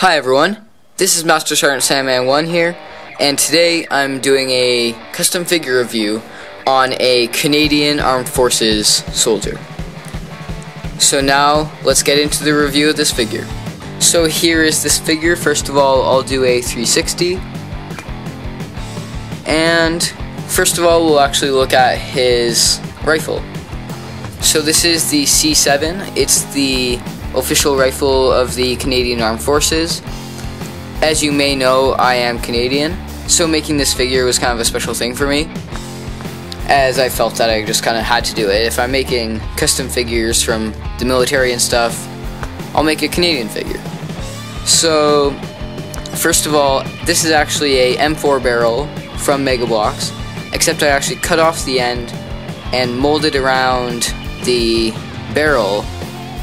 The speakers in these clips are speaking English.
Hi everyone, this is Master Sergeant Sandman 1 here, and today I'm doing a custom figure review on a Canadian Armed Forces soldier. So now, let's get into the review of this figure. So here is this figure. First of all, I'll do a 360. And first of all, we'll actually look at his rifle. So this is the C7. It's the official rifle of the Canadian Armed Forces. As you may know, I am Canadian, so making this figure was kind of a special thing for me, as I felt that I just kind of had to do it. If I'm making custom figures from the military and stuff, I'll make a Canadian figure. So, first of all, this is actually a M4 barrel from Mega Bloks, except I actually cut off the end and molded around the barrel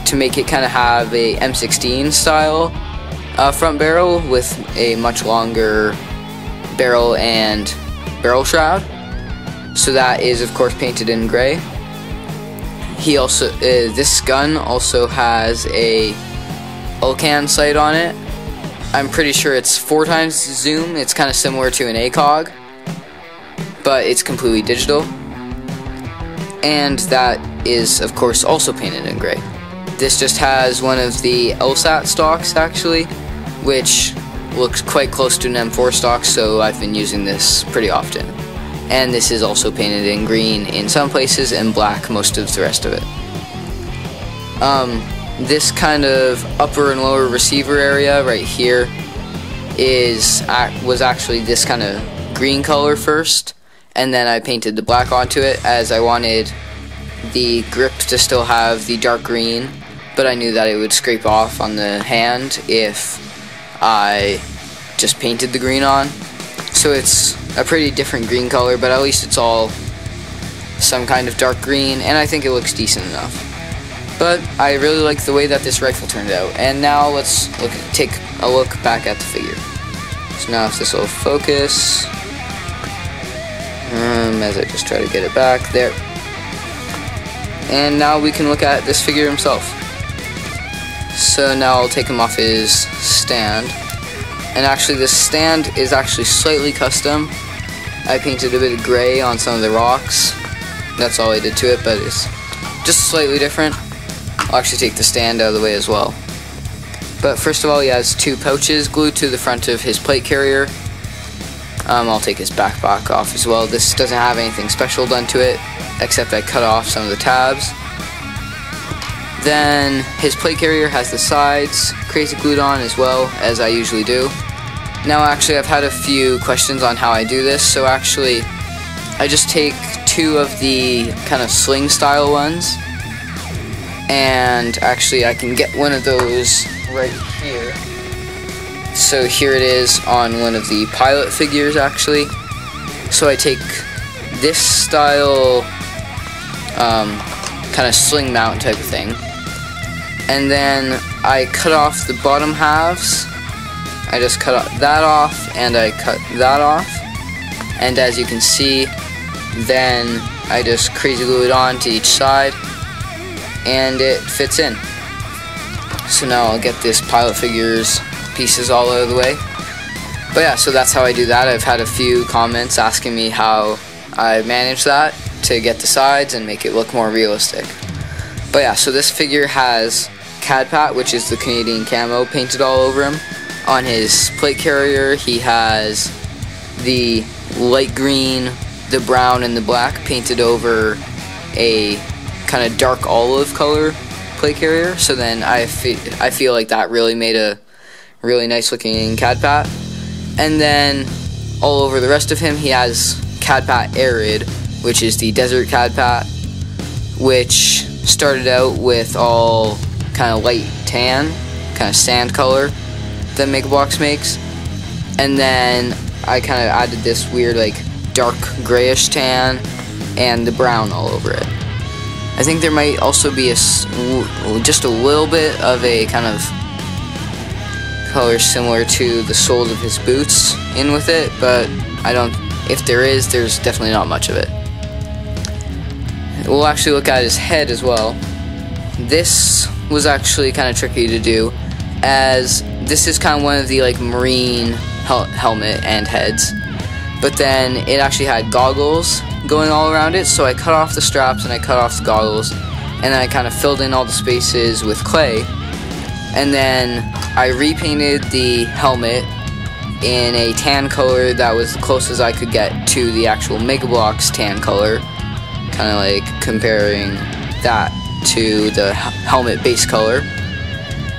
to make it kind of have a M16 style front barrel with a much longer barrel and barrel shroud. So that is of course painted in gray. He also this gun also has a Vulcan Sight on it. I'm pretty sure it's 4 times zoom. It's kind of similar to an ACOG, but it's completely digital. And that is of course also painted in gray. This just has one of the LSAT stocks actually, which looks quite close to an M4 stock, so I've been using this pretty often. And this is also painted in green in some places and black most of the rest of it. This kind of upper and lower receiver area right here was actually this kind of green color first, and then I painted the black onto it as I wanted the grip to still have the dark green, but I knew that it would scrape off on the hand if I just painted the green on. So it's a pretty different green color, but at least it's all some kind of dark green, and I think it looks decent enough. But I really like the way that this rifle turned out. And now let's take a look back at the figure. So now if this will focus, as I just try to get it back there. And now we can look at this figure himself. So now I'll take him off his stand. And actually this stand is actually slightly custom. I painted a bit of gray on some of the rocks. That's all I did to it, but it's just slightly different. I'll actually take the stand out of the way as well. But first of all, he has 2 pouches glued to the front of his plate carrier. I'll take his backpack off as well. This doesn't have anything special done to it, except I cut off some of the tabs. Then his plate carrier has the sides crazy glued on as well, as I usually do. Now actually I've had a few questions on how I do this, so actually I just take 2 of the kind of sling style ones, and actually I can get one of those right here. So here it is on one of the pilot figures actually. So I take this style kind of sling mount type of thing, and then I cut off the bottom halves. I just cut that off and I cut that off, and as you can see, then I just crazy glue it on to each side and it fits in. So now I'll get this pilot figure's pieces all out of the way. But yeah, so that's how I do that. I've had a few comments asking me how I manage that to get the sides and make it look more realistic. But yeah, so this figure has CAD-PAT, which is the Canadian camo, painted all over him. On his plate carrier, he has the light green, the brown, and the black painted over a kind of dark olive color plate carrier. So then I feel like that really made a really nice looking CAD-PAT. And then all over the rest of him, he has CAD-PAT Arid, which is the desert CAD-PAT, which started out with all kind of light tan, kind of sand color that Mega Bloks makes, and then I kind of added this weird like dark grayish tan and the brown all over it. I think there might also be just a little bit of a kind of color similar to the soles of his boots in with it, but if there is, there's definitely not much of it. We'll actually look at his head as well. This was actually kind of tricky to do, as this is kind of one of the like marine helmet and heads, but then it actually had goggles going all around it, so I cut off the straps and I cut off the goggles, and then I kind of filled in all the spaces with clay, and then I repainted the helmet in a tan color that was the closest I could get to the actual Mega Bloks tan color, kind of like comparing that to the helmet base color.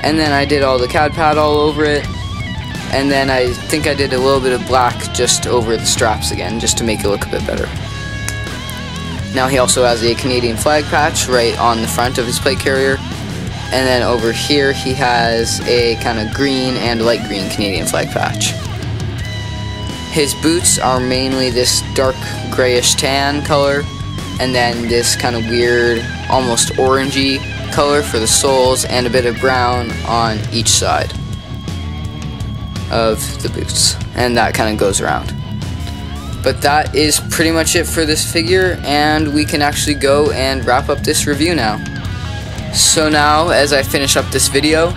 And then I did all the CAD pad all over it, and then I think I did a little bit of black just over the straps again, just to make it look a bit better. Now he also has a Canadian flag patch right on the front of his plate carrier, and then over here he has a kind of green and light green Canadian flag patch. His boots are mainly this dark grayish tan color, and then this kind of weird, almost orangey color for the soles, and a bit of brown on each side of the boots, and that kind of goes around. But that is pretty much it for this figure, and we can actually go and wrap up this review now. So now, as I finish up this video,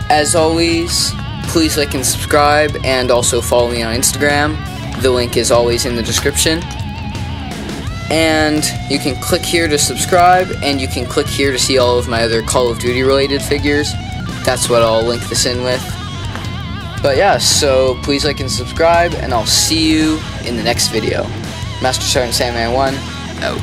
as always, please like and subscribe, and also follow me on Instagram. The link is always in the description. And you can click here to subscribe, and you can click here to see all of my other Call of Duty related figures. That's what I'll link this in with. But yeah, so please like and subscribe, and I'll see you in the next video. Master Sergeant Sandman 1, out.